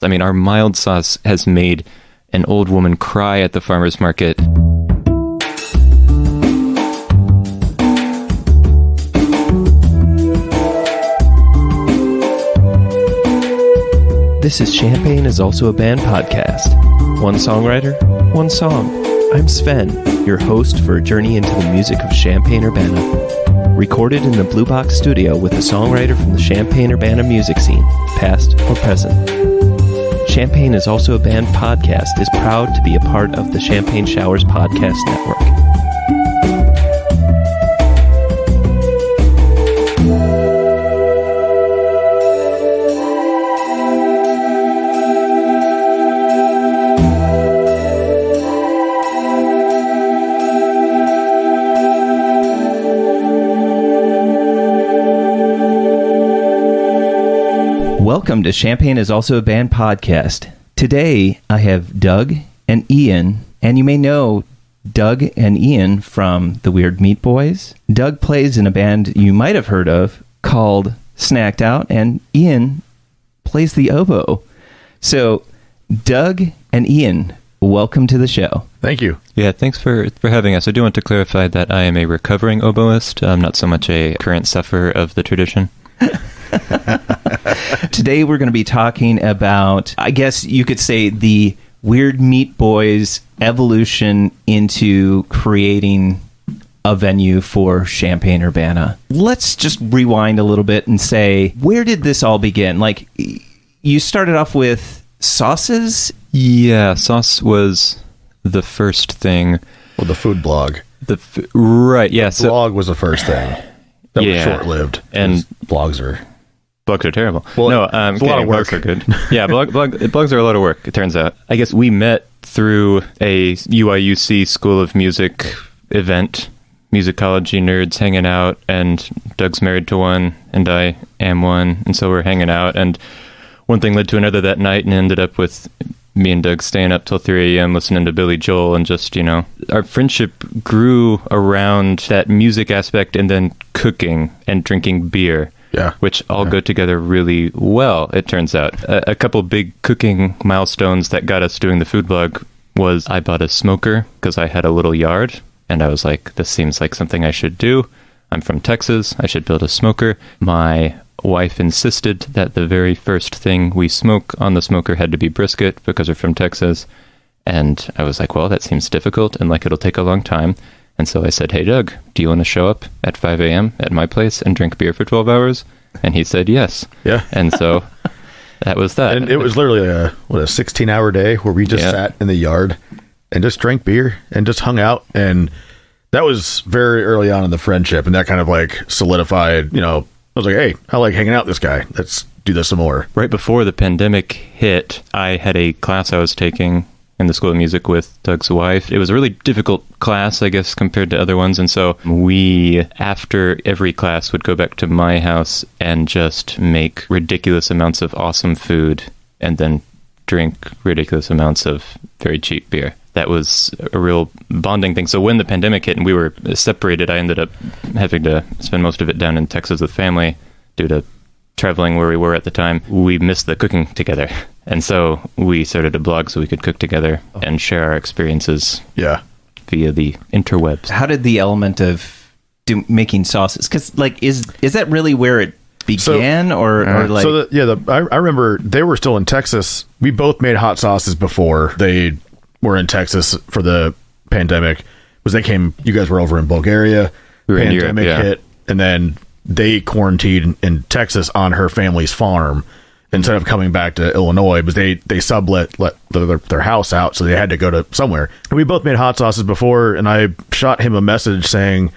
I mean, our mild sauce has made an old woman cry at the farmer's market. This is Champagne is Also a Band podcast. One songwriter, one song. I'm Sven, your host for a journey into the music of Champaign-Urbana. Recorded in the Blue Box studio with a songwriter from the Champaign-Urbana music scene, past or present. Champagne is Also a Band podcast is proud to be a part of the Champagne Showers Podcast Network. Welcome to Champagne is Also a Band podcast. Today, I have Doug and Ian, and you may know Doug and Ian from the Weird Meat Boys. Doug plays in a band you might have heard of called Snacked Out, and Ian plays the oboe. So, Doug and Ian, welcome to the show. Thank you. Yeah, thanks for having us. I do want to clarify that I am a recovering oboist. I'm not so much a current sufferer of the tradition. Today we're going to be talking about, I guess you could say, the Weird Meat Boys evolution into creating a venue for Champaign-Urbana. Let's just rewind a little bit and say, where did this all begin? Like, you started off with sauces? Yeah, sauce was the first thing. Well, the food blog. Right, yeah. The blog was the first thing. That was short-lived. And blogs are terrible. Well, no, it's a lot of work. Blogs are good. Yeah, blogs are a lot of work, it turns out. I guess we met through a UIUC School of Music event, musicology nerds hanging out, and Doug's married to one, and I am one, and so we're hanging out, and one thing led to another that night, and ended up with me and Doug staying up till 3 a.m. listening to Billy Joel, and just, our friendship grew around that music aspect and then cooking and drinking beer. Yeah. Which all go together really well, it turns out. A couple big cooking milestones that got us doing the food blog was I bought a smoker because I had a little yard, and I was like, this seems like something I should do. I'm from Texas. I should build a smoker. My wife insisted that the very first thing we smoke on the smoker had to be brisket because we're from Texas. And I was like, well, that seems difficult and like it'll take a long time. And so I said, hey, Doug, do you want to show up at 5 a.m. at my place and drink beer for 12 hours? And he said, yes. Yeah. And so that was that. And it was literally a 16-hour day where we just sat in the yard and just drank beer and just hung out. And that was very early on in the friendship. And that kind of like solidified, I was like, hey, I like hanging out with this guy. Let's do this some more. Right before the pandemic hit, I had a class I was taking in the School of Music with Doug's wife. It was a really difficult class, I guess, compared to other ones. And so we, after every class, would go back to my house and just make ridiculous amounts of awesome food and then drink ridiculous amounts of very cheap beer. That was a real bonding thing. So when the pandemic hit and we were separated, I ended up having to spend most of it down in Texas with family due to traveling where we were at the time. We missed the cooking together. And so we started a blog so we could cook together and share our experiences via the interwebs. How did the element of making sauces, because like, is that really where it began? I remember they were still in Texas. We both made hot sauces before they were in Texas for the pandemic. You guys were over in Bulgaria, pandemic hit, and then they quarantined in Texas on her family's farm instead of coming back to Illinois, but they sublet their house out, so they had to go to somewhere. And we both made hot sauces before, and I shot him a message saying,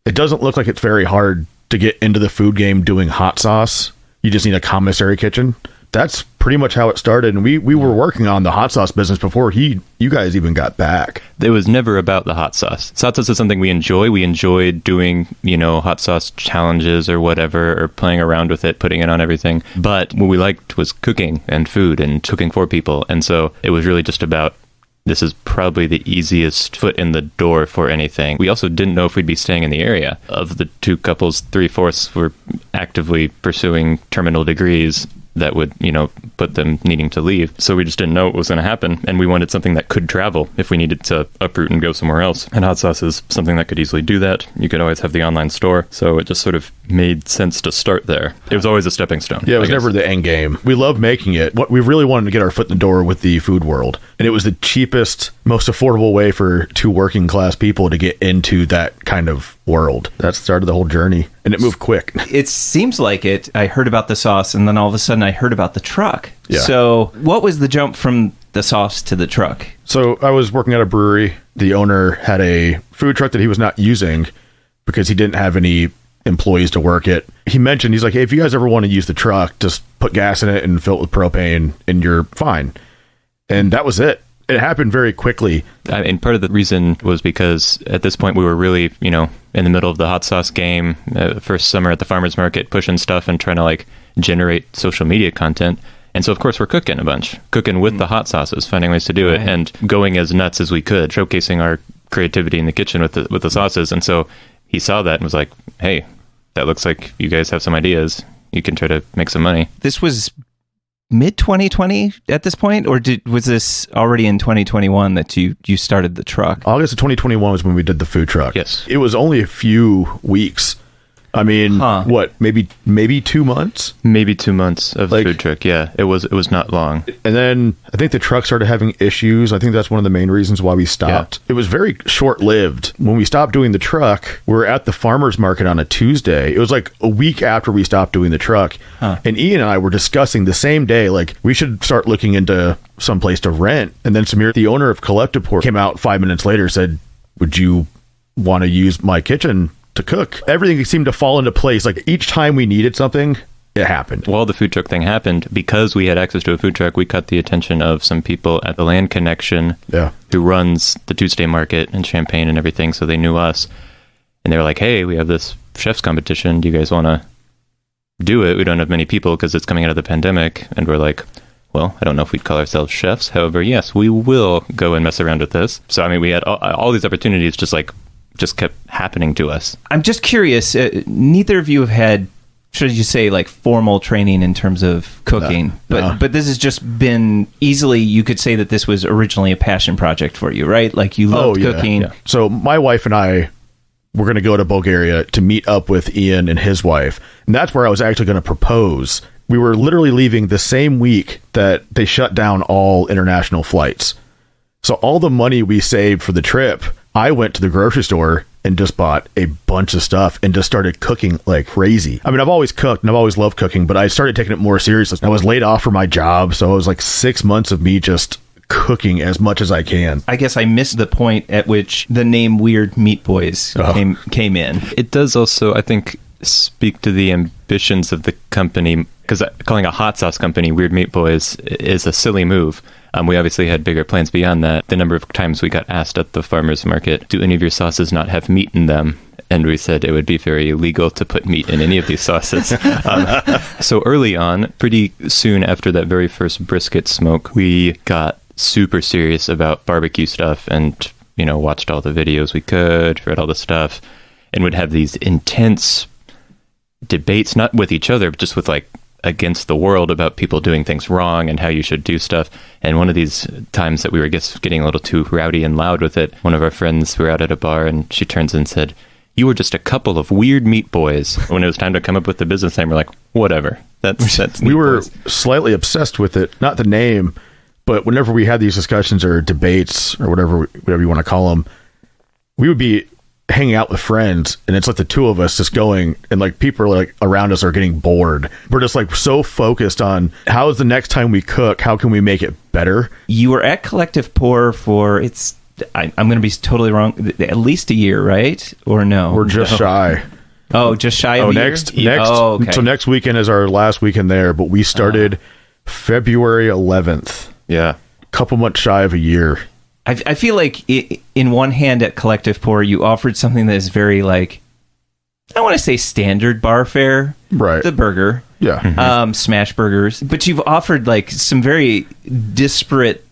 it doesn't look like it's very hard to get into the food game doing hot sauce. You just need a commissary kitchen. That's pretty much how it started, and we were working on the hot sauce business before you guys even got back. It was never about the hot sauce. Hot sauce is something we enjoy. We enjoyed doing, hot sauce challenges or whatever, or playing around with it, putting it on everything. But what we liked was cooking and food and cooking for people. And so it was really just about, this is probably the easiest foot in the door for anything. We also didn't know if we'd be staying in the area. Of the two couples, 3/4 were actively pursuing terminal degrees. that would, put them needing to leave. So we just didn't know what was going to happen. And we wanted something that could travel if we needed to uproot and go somewhere else. And hot sauce is something that could easily do that. You could always have the online store. So it just sort of made sense to start there. It was always a stepping stone. Yeah, it was never the end game. We love making it. What we really wanted to get our foot in the door with the food world. And it was the cheapest, most affordable way for two working class people to get into that kind of world. That started the whole journey, and it moved quick. It seems like it. I heard about the sauce, and then all of a sudden I heard about the truck. Yeah. So what was the jump from the sauce to the truck? So I was working at a brewery. The owner had a food truck that he was not using because he didn't have any employees to work it. He mentioned, he's like, hey, if you guys ever want to use the truck, just put gas in it and fill it with propane and you're fine. And that was it. It happened very quickly. And part of the reason was because at this point we were really, in the middle of the hot sauce game, first summer at the farmer's market, pushing stuff and trying to generate social media content. And so, of course, we're cooking a bunch, cooking with the hot sauces, finding ways to do it, and going as nuts as we could, showcasing our creativity in the kitchen with the sauces. And so he saw that and was like, hey, that looks like you guys have some ideas. You can try to make some money. This was mid 2020 at this point, or was this already in 2021 that you started the truck? August of 2021 was when we did the food truck. Yes. It was only a few weeks. I mean, what, maybe 2 months? Maybe 2 months of the food truck. Yeah, it was not long. And then I think the truck started having issues. I think that's one of the main reasons why we stopped. Yeah. It was very short-lived. When we stopped doing the truck, we were at the farmer's market on a Tuesday. It was like a week after we stopped doing the truck. And Ian and I were discussing the same day, we should start looking into some place to rent. And then Samir, the owner of Collective Pour, came out 5 minutes later, said, would you want to use my kitchen to cook? Everything seemed to fall into place. Each time we needed something, it happened. While the food truck thing happened, because we had access to a food truck, we caught the attention of some people at the Land Connection, who runs the Tuesday market and Champaign and everything. So they knew us, and they were like, hey, we have this chef's competition. Do you guys want to do it? We don't have many people because it's coming out of the pandemic. And we're like, well, I don't know if we'd call ourselves chefs. However, yes, we will go and mess around with this. So, I mean, we had all these opportunities just kept happening to us. I'm just curious, neither of you have had, should you say, formal training in terms of cooking, but this has just been easily, you could say that this was originally a passion project for you, right? You loved cooking. Yeah. So my wife and I were going to go to Bulgaria to meet up with Ian and his wife, and that's where I was actually going to propose. We were literally leaving the same week that they shut down all international flights. So all the money we saved for the trip, I went to the grocery store and just bought a bunch of stuff and just started cooking like crazy. I mean, I've always cooked and I've always loved cooking, but I started taking it more seriously. I was laid off from my job, so it was 6 months of me just cooking as much as I can. I guess I missed the point at which the name Weird Meat Boys came in. It does also, I think, speak to the ambitions of the company, because calling a hot sauce company Weird Meat Boys is a silly move. We obviously had bigger plans beyond that. The number of times we got asked at the farmer's market, do any of your sauces not have meat in them? And we said it would be very illegal to put meat in any of these sauces. So early on, pretty soon after that very first brisket smoke, we got super serious about barbecue stuff and, watched all the videos we could, read all the stuff, and would have these intense debates, not with each other, but just with against the world about people doing things wrong and how you should do stuff. And one of these times that we were getting a little too rowdy and loud with it, one of our friends, we were out at a bar, and she turns and said, you were just a couple of weird meat boys. When it was time to come up with the business name, we're like, whatever. That's we were slightly obsessed with it, not the name, but whenever we had these discussions or debates or whatever you want to call them, we would be hanging out with friends, and it's the two of us just going, and people are around us are getting bored. We're just so focused on how is the next time we cook, how can we make it better. You were at Collective Pour for I'm going to be totally wrong, at least a year, right? Or no? We're just shy. Oh, just shy of a year? Okay. So next weekend is our last weekend there, but we started February 11th. Yeah. A couple months shy of a year. I feel like in one hand at Collective Pour, you offered something that is very I want to say standard bar fare. Right. The burger. Yeah. Mm-hmm. Smash burgers. But you've offered some very disparate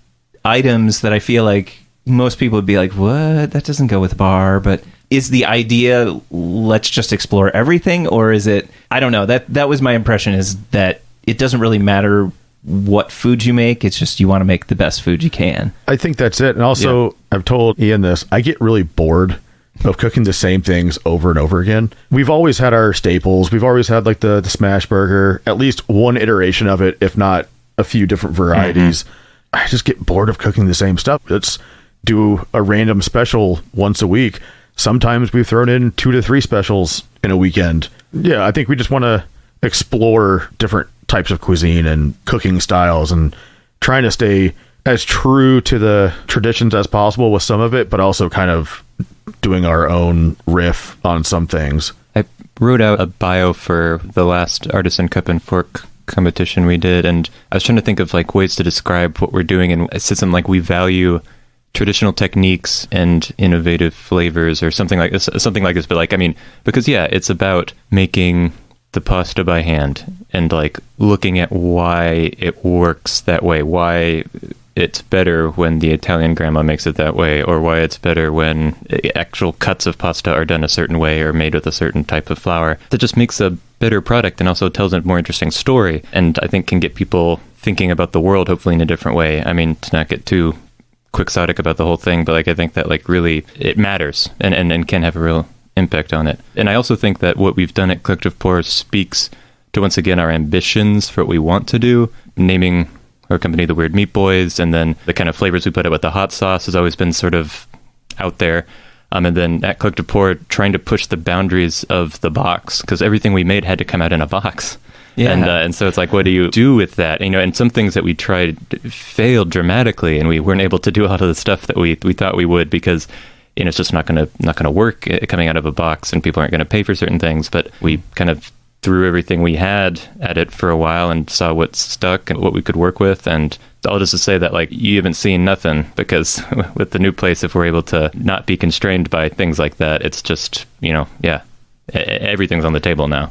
items that I feel like most people would be like, what? That doesn't go with a bar. But is the idea, let's just explore everything? Or is it, I don't know. That was my impression, is that it doesn't really matter what food you make. It's just you want to make the best food you can. I think that's it. And also, I've told Ian this, I get really bored of cooking the same things over and over again. We've always had our staples. We've always had like the smash burger, at least one iteration of it, if not a few different varieties. I just get bored of cooking the same stuff. Let's do a random special once a week. Sometimes we've thrown in 2 to 3 specials in a weekend. Yeah, I think we just want to explore different types of cuisine and cooking styles and trying to stay as true to the traditions as possible with some of it, but also kind of doing our own riff on some things. I wrote out a bio for the last Artisan Cup and Fork competition we did, and I was trying to think of like ways to describe what we're doing, and it said something like we value traditional techniques and innovative flavors or something like this, but like, I mean, because it's about making the pasta by hand and like looking at why it works that way, why it's better when the Italian grandma makes it that way, or why it's better when actual cuts of pasta are done a certain way or made with a certain type of flour. That just makes a better product and also tells a more interesting story, and I think can get people thinking about the world hopefully in a different way. I mean, to not get too quixotic about the whole thing, but like I think that like really it matters and can have a real impact on it. And I also think that what we've done at Collective Pour speaks to, once again, our ambitions for what we want to do. Naming our company the Weird Meat Boys, and then the kind of flavors we put out with the hot sauce has always been sort of out there. And then at Collective Pour, trying to push the boundaries of the box, because everything we made had to come out in a box. Yeah. And so it's like, what do you do with that? And some things that we tried failed dramatically, and we weren't able to do a lot of the stuff that we thought we would, because it's just not gonna work coming out of a box, and people aren't gonna pay for certain things. But we kind of threw everything we had at it for a while and saw what stuck and what we could work with. And all just to say that like you haven't seen nothing, because with the new place, if we're able to not be constrained by things like that, it's just everything's on the table now.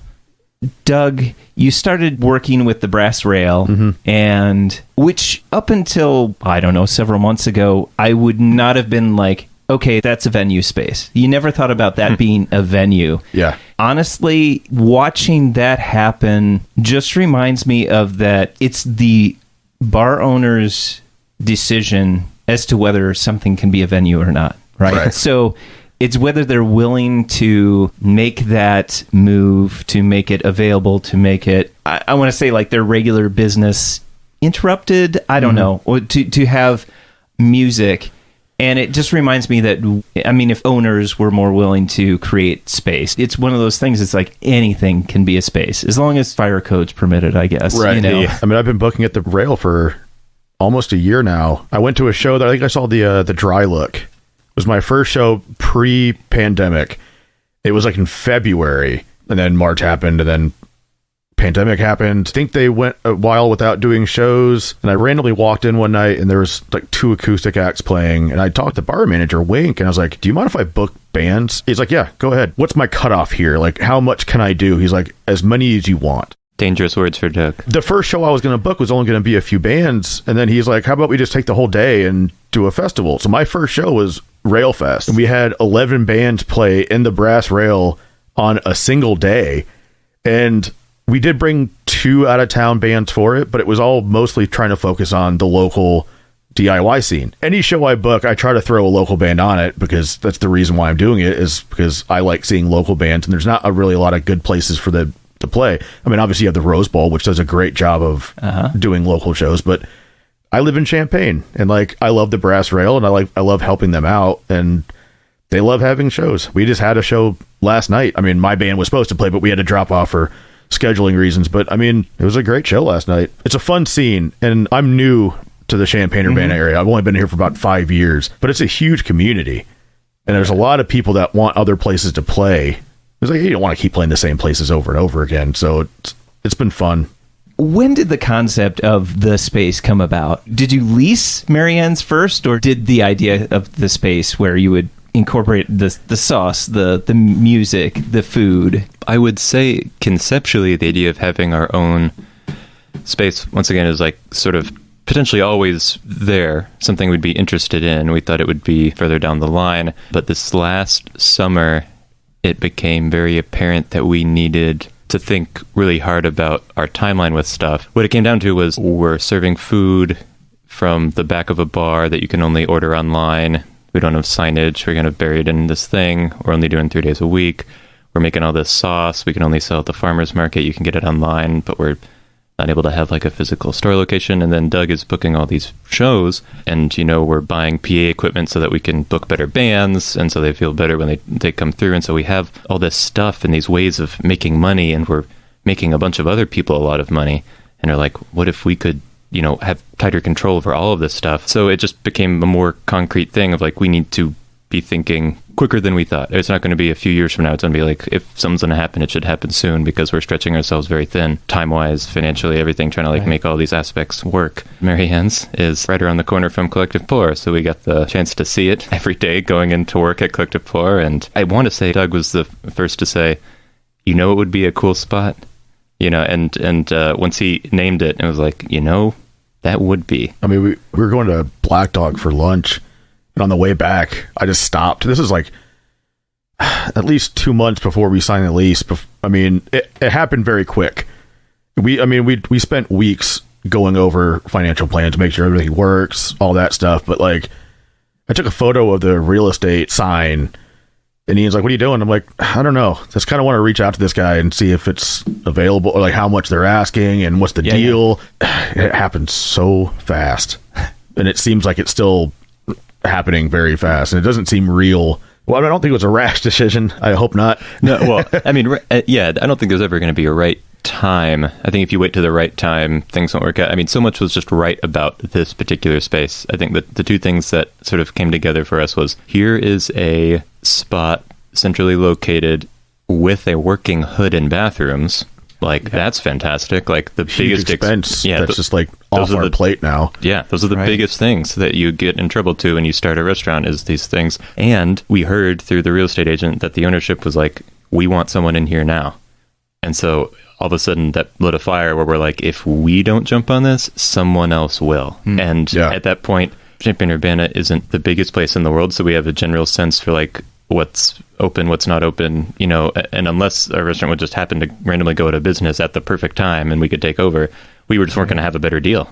Doug, you started working with the Brass Rail, and which up until, I don't know, several months ago, I would not have been like, okay, that's a venue space. You never thought about that being a venue. Yeah. Honestly, watching that happen just reminds me of that it's the bar owner's decision as to whether something can be a venue or not, right? So it's whether they're willing to make that move, to make it available, to make it, I want to say like their regular business interrupted, I don't know, or to have music. And it just reminds me that, I mean, if owners were more willing to create space, it's one of those things, it's like anything can be a space, as long as fire code's permitted, I guess. Right. Yeah. I mean, I've been booking at the Rail for almost a year now. I went to a show that I think I saw the Dry Look. It was my first show pre-pandemic. It was like in February, and then March happened, and then pandemic happened. I think they went a while without doing shows, and I randomly walked in one night and there was like 2 acoustic acts playing, and I talked to bar manager Wink, and I was like, do you mind if I book bands? He's like, yeah, go ahead. What's my cutoff here? Like, how much can I do? He's like, as many as you want. Dangerous words for Doug. The first show I was going to book was only going to be a few bands, and then he's like, how about we just take the whole day and do a festival? So my first show was Rail Fest, and we had 11 bands play in the Brass Rail on a single day, and we did bring 2 out-of-town bands for it, but it was all mostly trying to focus on the local DIY scene. Any show I book, I try to throw a local band on it, because that's the reason why I'm doing it, is because I like seeing local bands, and there's not really a lot of good places for them to play. I mean, obviously you have the Rose Bowl, which does a great job of doing local shows, but I live in Champaign, and like I love the Brass Rail, and I love helping them out, and they love having shows. We just had a show last night. I mean, my band was supposed to play, but we had to drop off for scheduling reasons, but I mean, it was a great show last night. It's a fun scene, and I'm new to the Champaign-Urbana area. I've only been here for about 5 years, but it's a huge community, and there's a lot of people that want other places to play. It's like, you don't want to keep playing the same places over and over again, so it's been fun. When did the concept of the space come about? Did you lease Marianne's first, or did the idea of the space where you would incorporate the sauce, the music, the food? I would say conceptually the idea of having our own space, once again, is like sort of potentially always there, something we'd be interested in. We thought it would be further down the line, but this last summer it became very apparent that we needed to think really hard about our timeline with stuff. What it came down to was we're serving food from the back of a bar that you can only order online. We don't have signage. We're going to bury it in this thing. We're only doing 3 days a week. We're making all this sauce. We can only sell at the farmer's market. You can get it online, but we're not able to have like a physical store location. And then Doug is booking all these shows, and we're buying PA equipment so that we can book better bands, and so they feel better when they come through. And so we have all this stuff and these ways of making money, and we're making a bunch of other people a lot of money. And they're like, what if we could have tighter control over all of this stuff? So it just became a more concrete thing of like, we need to be thinking quicker than we thought. It's not going to be a few years from now. It's going to be like, if something's going to happen, it should happen soon, because we're stretching ourselves very thin, time-wise, financially, everything, trying to like make all these aspects work. Mary Ann's is right around the corner from Collective Pour, so we got the chance to see it every day going into work at Collective Pour. And I want to say Doug was the first to say, it would be a cool spot, and once he named it, it was like, that would be. I mean, we were going to Black Dog for lunch, and on the way back, I just stopped. This is like at least 2 months before we signed the lease. I mean, it happened very quick. We spent weeks going over financial plans to make sure everything works, all that stuff. But like, I took a photo of the real estate sign, and Ian's like, "What are you doing?" I'm like, "I don't know. Just kind of want to reach out to this guy and see if it's available, or like how much they're asking and what's the deal." Yeah. It happened so fast, and it seems like it's still happening very fast, and it doesn't seem real. Well, I don't think it was a rash decision. I hope not. No, well, I mean, I don't think there's ever going to be a right time. I think if you wait to the right time, things won't work out. I mean, so much was just right about this particular space. I think that the two things that sort of came together for us was, here is a spot centrally located with a working hood and bathrooms. Like, that's fantastic. Like, the huge biggest expense. That's just like off our plate now. Yeah, those are the biggest things that you get in trouble to when you start a restaurant, is these things. And we heard through the real estate agent that the ownership was like, we want someone in here now. And so all of a sudden that lit a fire where we're like, if we don't jump on this, someone else will. And at that point, Champaign-Urbana isn't the biggest place in the world, so we have a general sense for like what's open, what's not open, and unless our restaurant would just happen to randomly go out of business at the perfect time and we could take over, we were just weren't going to have a better deal.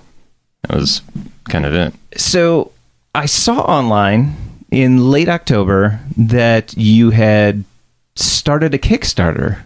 That was kind of it. So I saw online in late October that you had started a Kickstarter.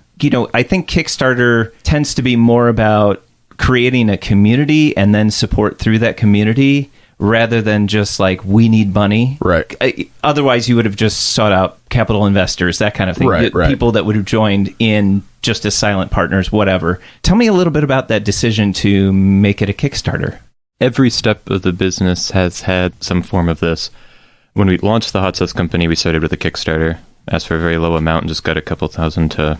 I think Kickstarter tends to be more about creating a community and then support through that community, rather than just like, we need money. Right. Otherwise, you would have just sought out capital investors, that kind of thing. Right. People that would have joined in just as silent partners, whatever. Tell me a little bit about that decision to make it a Kickstarter. Every step of the business has had some form of this. When we launched the hot sauce company, we started with a Kickstarter, asked for a very low amount, and just got a couple thousand to,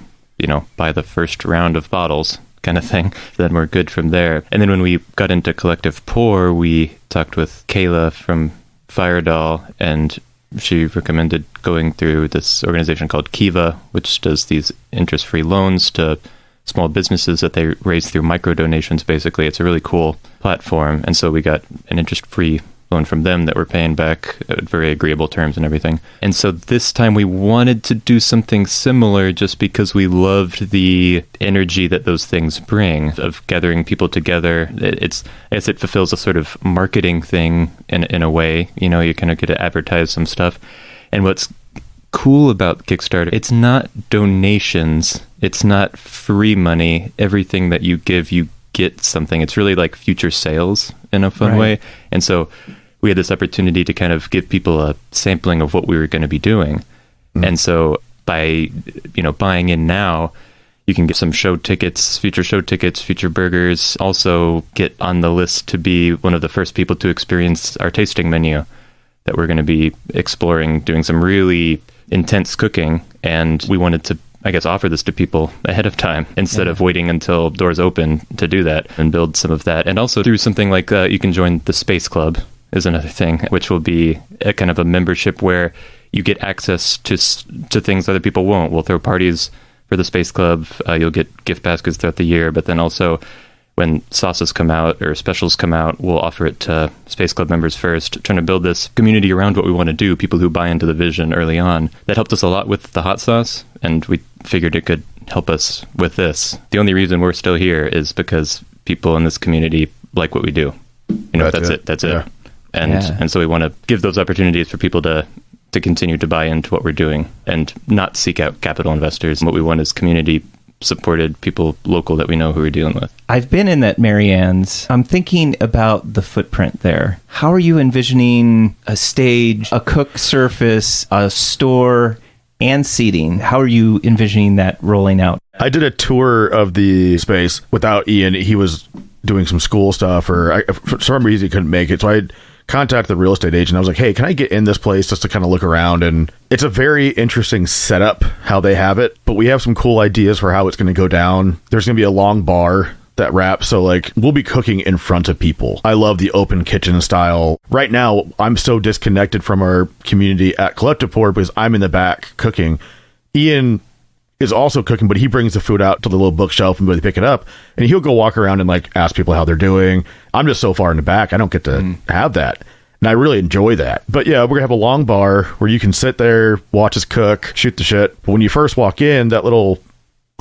buy the first round of bottles, kind of thing. Then we're good from there. And then when we got into Collective Pour, we talked with Kayla from Firedoll, and she recommended going through this organization called Kiva, which does these interest-free loans to small businesses that they raise through micro donations. Basically, it's a really cool platform. And so we got an interest-free loan from them that we're paying back at very agreeable terms and everything. And so this time we wanted to do something similar, just because we loved the energy that those things bring of gathering people together. I guess it fulfills a sort of marketing thing in a way. You kind of get to advertise some stuff. And what's cool about Kickstarter, it's not donations, it's not free money. Everything that you give, you get something. It's really like future sales in a fun way. And so we had this opportunity to kind of give people a sampling of what we were going to be doing. And so by, buying in now, you can get some future show tickets, future burgers, also get on the list to be one of the first people to experience our tasting menu that we're going to be exploring, doing some really intense cooking. And we wanted to, I guess, offer this to people ahead of time instead of waiting until doors open to do that, and build some of that. And also through something like you can join the Space Club is another thing, which will be a kind of a membership where you get access to things other people won't. We'll throw parties for the Space Club. You'll get gift baskets throughout the year, but then also when sauces come out or specials come out, we'll offer it to Space Club members first, trying to build this community around what we want to do, people who buy into the vision early on. That helped us a lot with the hot sauce, and we figured it could help us with this. The only reason we're still here is because people in this community like what we do. That's it. Yeah. And so we want to give those opportunities for people to continue to buy into what we're doing and not seek out capital investors. What we want is community supported people local that we know who we're dealing with. I've been in that Marianne's. I'm thinking about the footprint there. How are you envisioning a stage, a cook surface, a store, and seating? How are you envisioning that rolling out? I did a tour of the space without Ian. He was doing some school stuff, or for some reason he couldn't make it. So I contacted the real estate agent. I was like, hey, can I get in this place just to kind of look around? And it's a very interesting setup how they have it, but we have some cool ideas for how it's going to go down. There's going to be a long bar that wraps, so like we'll be cooking in front of people. I love the open kitchen style. Right now, I'm so disconnected from our community at Collective Pour because I'm in the back cooking. Ian is also cooking, but he brings the food out to the little bookshelf and they pick it up, and he'll go walk around and like ask people how they're doing. I'm just so far in the back, I don't get to have that, and I really enjoy that. But yeah, we're gonna have a long bar where you can sit there, watch us cook, shoot the shit. But when you first walk in, that little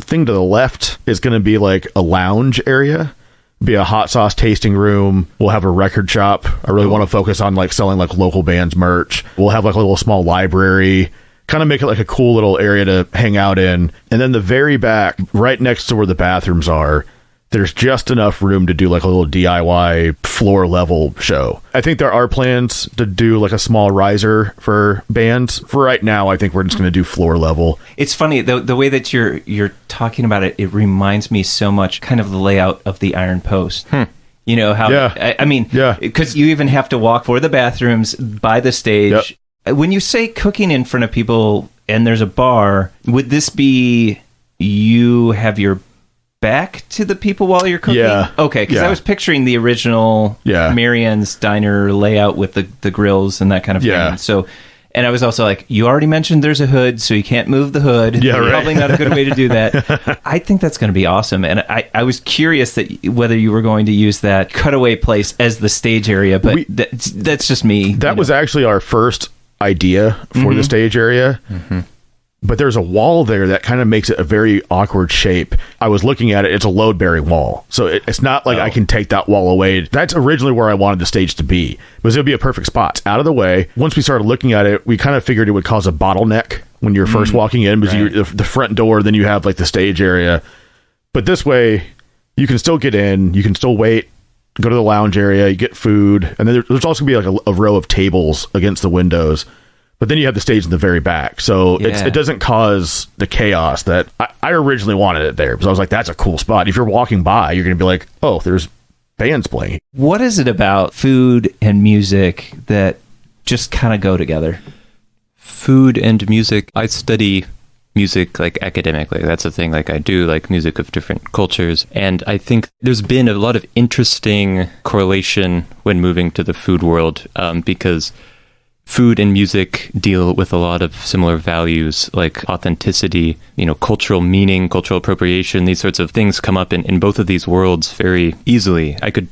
thing to the left is gonna be like a lounge area, be a hot sauce tasting room. We'll have a record shop. I really want to focus on like selling like local bands merch. We'll have like a little small library, kind of make it like a cool little area to hang out in. And then the very back, right next to where the bathrooms are, there's just enough room to do like a little DIY floor level show. I think there are plans to do like a small riser for bands. For right now, I think we're just going to do floor level. It's funny, the way that you're talking about it, it reminds me so much kind of the layout of the Iron Post. You know how, I mean, because you even have to walk for the bathrooms by the stage. Yep. When you say cooking in front of people and there's a bar, would this be you have your back to the people while you're cooking? Yeah. Okay, because I was picturing the original Marianne's Diner layout with the grills and that kind of thing. So, and I was also like, you already mentioned there's a hood, so you can't move the hood. Yeah, right. Probably not a good way to do that. I think that's going to be awesome. And I was curious that whether you were going to use that cutaway place as the stage area, but that's just me. That was actually our first idea for the stage area, but there's a wall there that kind of makes it a very awkward shape. I was looking at it, it's a load bearing wall, so it's not like I can take that wall away. That's originally where I wanted the stage to be, because it would be a perfect spot out of the way. Once we started looking at it, we kind of figured it would cause a bottleneck when you're first walking in, because you're the front door, then you have like the stage area. But this way you can still get in, you can still wait, go to the lounge area, you get food, and then there's also going to be like a row of tables against the windows. But then you have the stage in the very back, so it doesn't cause the chaos that I originally wanted it there, because I was like, that's a cool spot. If you're walking by, you're going to be like, oh, there's bands playing. What is it about food and music that just kind of go together? Food and music. I study music like academically. That's a thing like I do, like music of different cultures. And I think there's been a lot of interesting correlation when moving to the food world, because food and music deal with a lot of similar values like authenticity, cultural meaning, cultural appropriation. These sorts of things come up in both of these worlds very easily. I could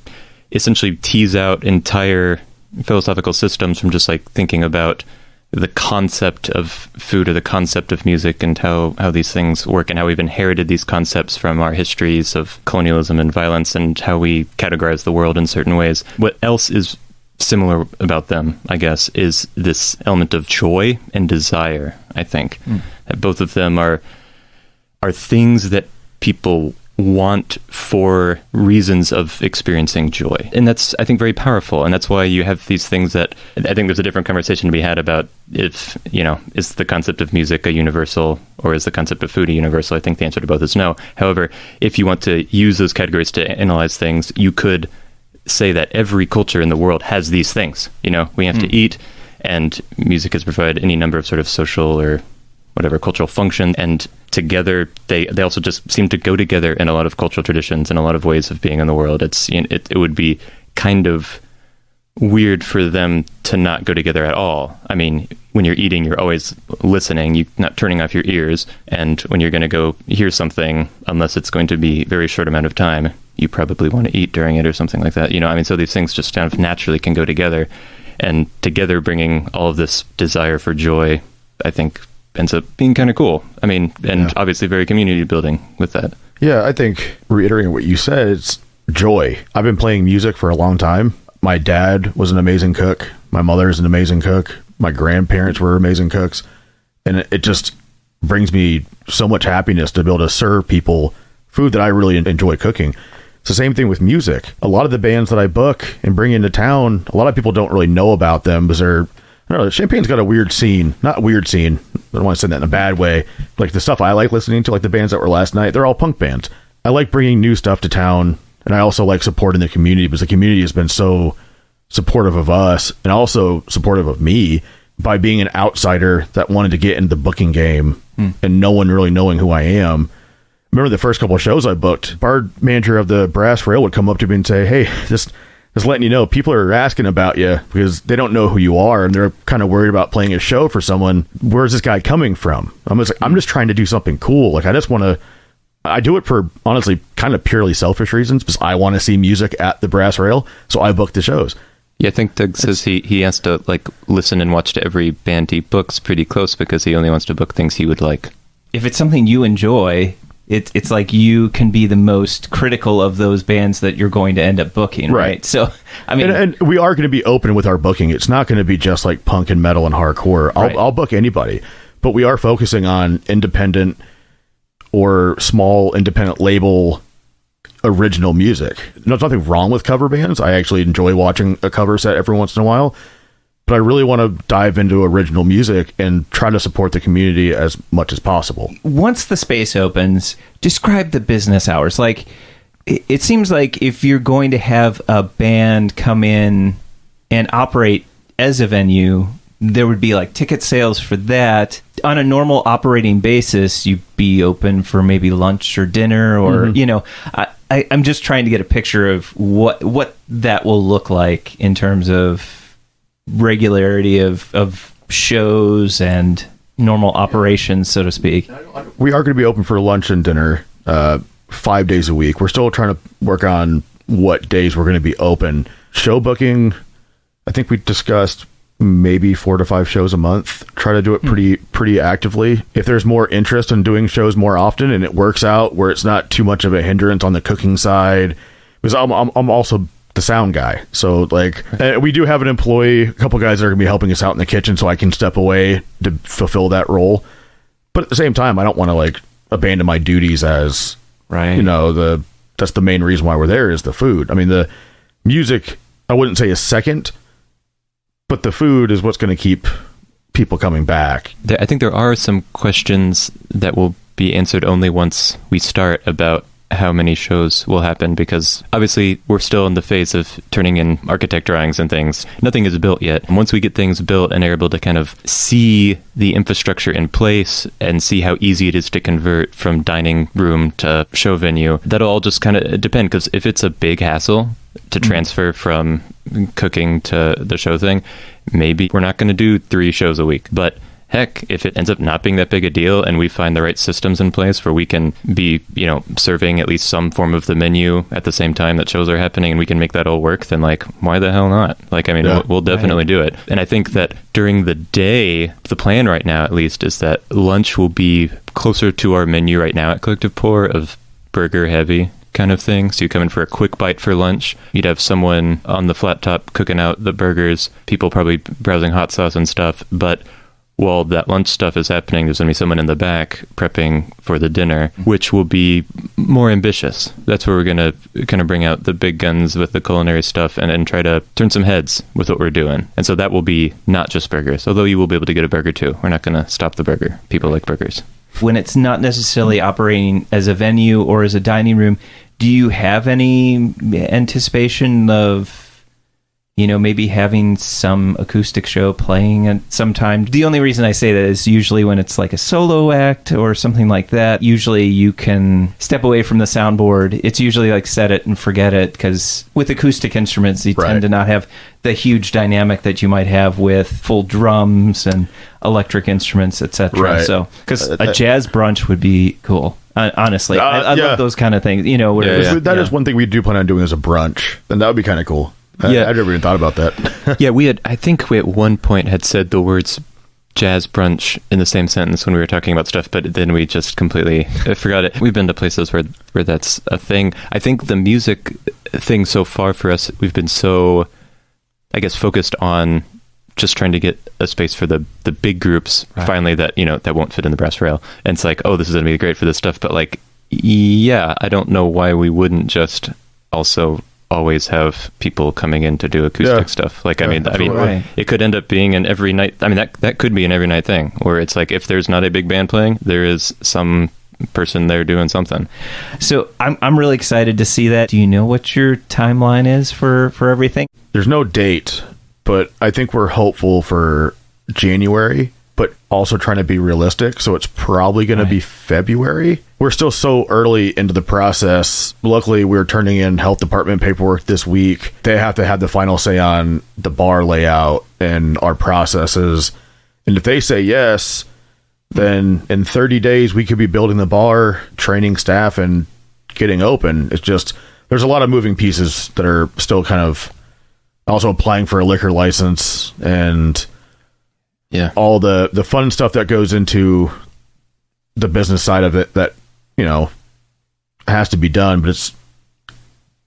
essentially tease out entire philosophical systems from just like thinking about the concept of food or the concept of music and how these things work, and how we've inherited these concepts from our histories of colonialism and violence, and how we categorize the world in certain ways. What else is similar about them, I guess, is this element of joy and desire. I think that both of them are things that people want for reasons of experiencing joy. And that's, I think, very powerful. And that's why you have these things that I think there's a different conversation to be had about if, is the concept of music a universal or is the concept of food a universal? I think the answer to both is no. However, if you want to use those categories to analyze things, you could say that every culture in the world has these things. We have to eat, and music has provided any number of sort of social or whatever cultural function, and together they also just seem to go together in a lot of cultural traditions and a lot of ways of being in the world. It would be kind of weird for them to not go together at all. I mean, when you're eating, you're always listening, you're not turning off your ears. And when you're going to go hear something, unless it's going to be a very short amount of time, you probably want to eat during it or something like that. I mean, so these things just kind of naturally can go together. And together bringing all of this desire for joy, I think, ends up being kind of cool. I mean, and obviously very community building with that. Yeah, I think reiterating what you said, it's joy. I've been playing music for a long time. My dad was an amazing cook. My mother is an amazing cook. My grandparents were amazing cooks. And it just brings me so much happiness to be able to serve people food that I really enjoy cooking. It's the same thing with music. A lot of the bands that I book and bring into town, a lot of people don't really know about them because I don't know, Champaign's got a weird scene. Not a weird scene. I don't want to say that in a bad way. Like the stuff I like listening to, like the bands that were last night, they're all punk bands. I like bringing new stuff to town. And I also like supporting the community because the community has been so supportive of us and also supportive of me by being an outsider that wanted to get into the booking game and no one really knowing who I am. Remember the first couple of shows I booked, bar manager of the Brass Rail would come up to me and say, "Hey, just letting you know, people are asking about you because they don't know who you are and they're kind of worried about playing a show for someone. Where's this guy coming from?" I'm just trying to do something cool. Like I do it for honestly kind of purely selfish reasons because I want to see music at the Brass Rail, so I book the shows. Yeah, I think Doug says he has to like listen and watch to every band he books pretty close because he only wants to book things he would like. If it's something you enjoy, it's like you can be the most critical of those bands that you're going to end up booking, right? So, I mean, and we are going to be open with our booking. It's not going to be just like punk and metal and hardcore. I'll book anybody, but we are focusing on independent or small independent label original music. There's nothing wrong with cover bands. I actually enjoy watching a cover set every once in a while, but I really want to dive into original music and try to support the community as much as possible. Once the space opens, describe the business hours. Like, it seems like if you're going to have a band come in and operate as a venue, there would be like ticket sales for that. On a normal operating basis, you'd be open for maybe lunch or dinner or, I'm just trying to get a picture of what that will look like in terms of regularity of shows and normal operations, so to speak. We are going to be open for lunch and dinner 5 days a week. We're still trying to work on what days we're going to be open. Show booking, I think we discussed maybe 4 to 5 shows a month. Try to do it pretty actively. If there's more interest in doing shows more often and it works out where it's not too much of a hindrance on the cooking side, because I'm also the sound guy. So like we do have an employee, a couple guys that are going to be helping us out in the kitchen so I can step away to fulfill that role. But at the same time, I don't want to like abandon my duties as that's the main reason why we're there is the food. I mean, the music, I wouldn't say is second, but the food is what's going to keep people coming back. I think there are some questions that will be answered only once we start about how many shows will happen, because obviously we're still in the phase of turning in architect drawings and things. Nothing is built yet. And once we get things built and are able to kind of see the infrastructure in place and see how easy it is to convert from dining room to show venue, that'll all just kind of depend, because if it's a big hassle to transfer from cooking to the show thing, maybe we're not going to do 3 shows a week. But heck, if it ends up not being that big a deal and we find the right systems in place where we can be, serving at least some form of the menu at the same time that shows are happening and we can make that all work, then like, why the hell not? Like, I mean, we'll definitely do it. And I think that during the day, the plan right now, at least, is that lunch will be closer to our menu right now at Collective Pour of burger heavy kind of thing. So you come in for a quick bite for lunch. You'd have someone on the flat top cooking out the burgers, people probably browsing hot sauce and stuff. But while that lunch stuff is happening, there's going to be someone in the back prepping for the dinner, which will be more ambitious. That's where we're going to kind of bring out the big guns with the culinary stuff and try to turn some heads with what we're doing. And so that will be not just burgers, although you will be able to get a burger too. We're not going to stop the burger. People like burgers. When it's not necessarily operating as a venue or as a dining room, do you have any anticipation of maybe having some acoustic show playing at some time. The only reason I say that is usually when it's like a solo act or something like that, usually you can step away from the soundboard. It's usually like set it and forget it, because with acoustic instruments, you tend to not have the huge dynamic that you might have with full drums and electric instruments, etc. Right. So, because a jazz brunch would be cool. Honestly, I love those kind of things. That is one thing we do plan on doing as a brunch, and that would be kind of cool. Yeah. I never even thought about that. Yeah, I think we at one point had said the words jazz brunch in the same sentence when we were talking about stuff, but then we just completely forgot it. We've been to places where that's a thing. I think the music thing so far for us, we've been so, I guess, focused on just trying to get a space for the big groups finally that, that won't fit in the brass rail. And it's like, oh, this is going to be great for this stuff. But like, yeah, I don't know why we wouldn't just also always have people coming in to do acoustic stuff. Like, I mean, it could end up being an every night. I mean, that could be an every night thing where it's like, if there's not a big band playing, there is some person there doing something. So I'm really excited to see that. Do you know what your timeline is for everything? There's no date, but I think we're hopeful for January, but also trying to be realistic. So it's probably going to be February. We're still so early into the process. Luckily, we're turning in health department paperwork this week. They have to have the final say on the bar layout and our processes. And if they say yes, then in 30 days, we could be building the bar, training staff, and getting open. It's just, there's a lot of moving pieces that are still kind of also applying for a liquor license and all the fun stuff that goes into the business side of it that, has to be done, but it's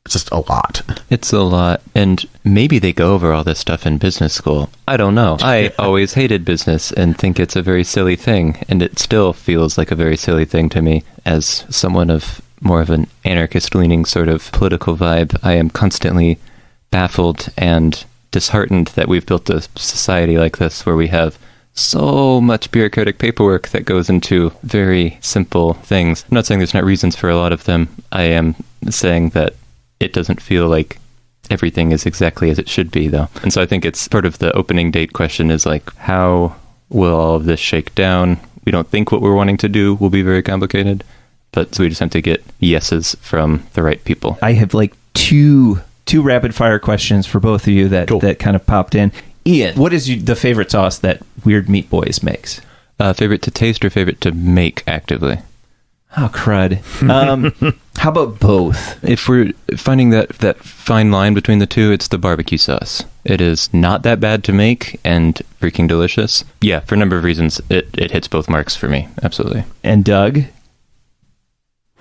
just a lot. It's a lot. And maybe they go over all this stuff in business school. I don't know. I always hated business and think it's a very silly thing. And it still feels like a very silly thing to me as someone of more of an anarchist-leaning sort of political vibe. I am constantly baffled and disheartened that we've built a society like this where we have so much bureaucratic paperwork that goes into very simple things. I'm not saying there's not reasons for a lot of them. I am saying that it doesn't feel like everything is exactly as it should be, though. And so I think it's sort of the opening date question is like, how will all of this shake down? We don't think what we're wanting to do will be very complicated, but so we just have to get yeses from the right people. I have like two rapid fire questions for both of you that kind of popped in. Ian, what is the favorite sauce that Weird Meat Boys makes? Favorite to taste or favorite to make actively? Oh, crud. How about both? If we're finding that fine line between the two, it's the barbecue sauce. It is not that bad to make and freaking delicious. Yeah, for a number of reasons, it hits both marks for me. Absolutely. And Doug?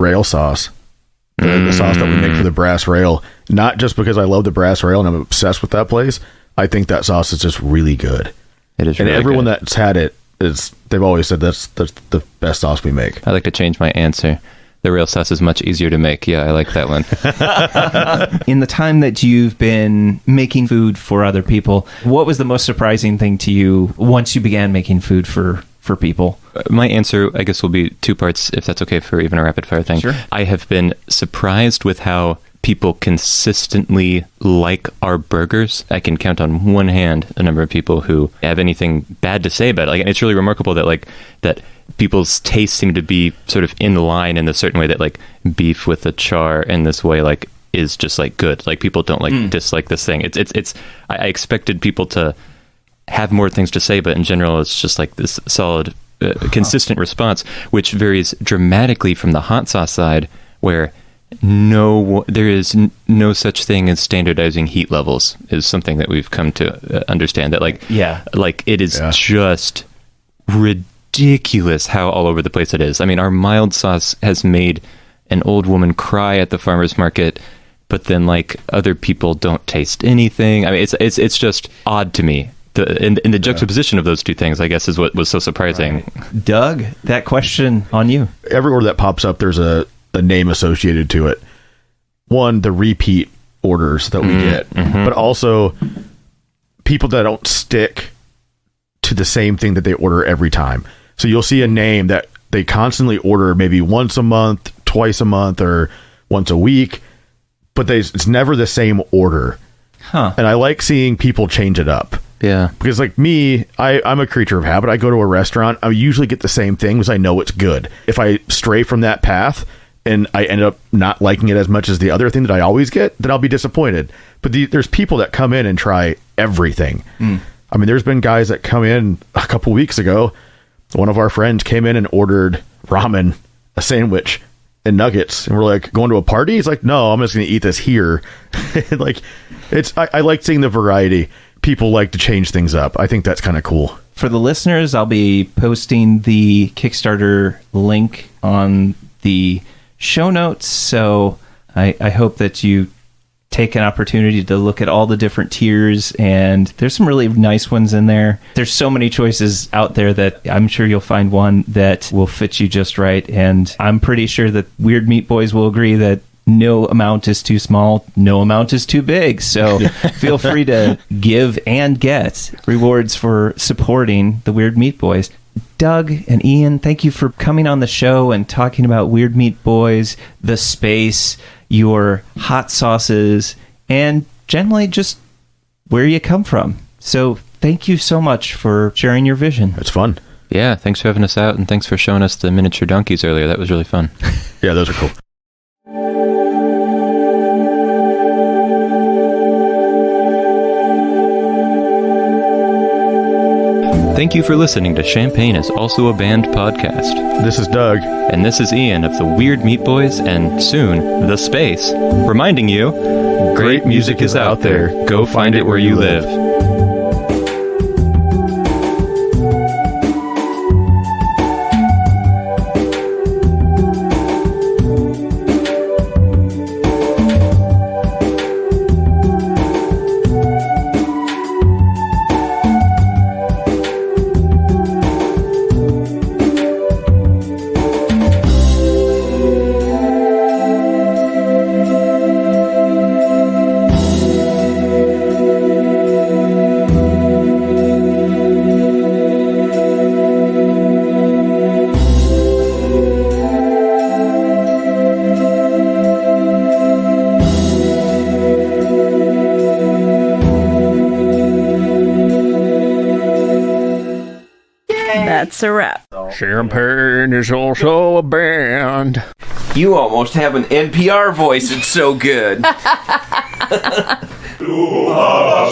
Rail sauce. The sauce that we make for the brass rail. Not just because I love the brass rail and I'm obsessed with that place. I think that sauce is just really good. It is, and really everyone good. That's had it they've always said that's the best sauce we make. I like to change my answer. The rail sauce is much easier to make. Yeah, I like that one. In the time that you've been making food for other people, what was the most surprising thing to you once you began making food for people? My answer, I guess, will be two parts, if that's okay for even a rapid fire thing. Sure. I have been surprised with how people consistently like our burgers. I can count on one hand the number of people who have anything bad to say about it. Like, and it's really remarkable that people's tastes seem to be sort of in line in a certain way, that like beef with a char in this way like is just like good. Like people don't like dislike this thing. It's I expected people to have more things to say, but in general it's just like this solid consistent response, which varies dramatically from the hot sauce side, where there is no such thing as standardizing heat levels is something that we've come to understand, that like it is just ridiculous how all over the place it is. I mean, our mild sauce has made an old woman cry at the farmer's market, but then like other people don't taste anything. I mean, it's just odd to me. In the juxtaposition of those two things, I guess, is what was so surprising. Right. Doug, that question on you. Everywhere that pops up, there's a name associated to it. One, the repeat orders that we get, but also people that don't stick to the same thing that they order every time. So you'll see a name that they constantly order maybe once a month, twice a month, or once a week, but it's never the same order. Huh. And I like seeing people change it up. Yeah. Because like me, I'm a creature of habit. I go to a restaurant, I usually get the same thing because I know it's good. If I stray from that path and I end up not liking it as much as the other thing that I always get, then I'll be disappointed. But there's people that come in and try everything. I mean, there's been guys that come in a couple weeks ago. One of our friends came in and ordered ramen, a sandwich, and nuggets, and we're like, going to a party? He's like, no, I'm just gonna eat this here. Like, I like seeing the variety. People like to change things up. I think that's kind of cool. For the listeners, I'll be posting the Kickstarter link on the show notes, so I hope that you take an opportunity to look at all the different tiers, and there's some really nice ones in there. There's so many choices out there that I'm sure you'll find one that will fit you just right, and I'm pretty sure that Weird Meat Boys will agree that no amount is too small, no amount is too big. So feel free to give and get rewards for supporting the Weird Meat Boys. Doug and Ian, thank you for coming on the show and talking about Weird Meat Boys, the space, your hot sauces, and generally just where you come from. So thank you so much for sharing your vision. It's fun. Yeah, thanks for having us out, and thanks for showing us the miniature donkeys earlier. That was really fun. Yeah, those are cool. Thank you for listening to Champagne is Also a Band podcast. This is Doug. And this is Ian of the Weird Meat Boys and soon The Space, reminding you, great music is out there. Go find it where you live. That's a wrap. Champagne is also a band. You almost have an NPR voice. It's so good.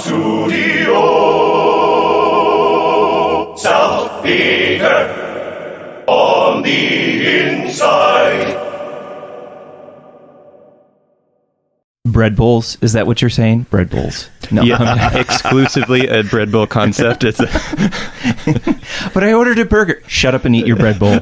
Studio South Peter on the inside. Bread bowls, is that what you're saying? Bread bowls. No. Yeah, exclusively a bread bowl concept. It's But I ordered a burger. Shut up and eat your bread bowl.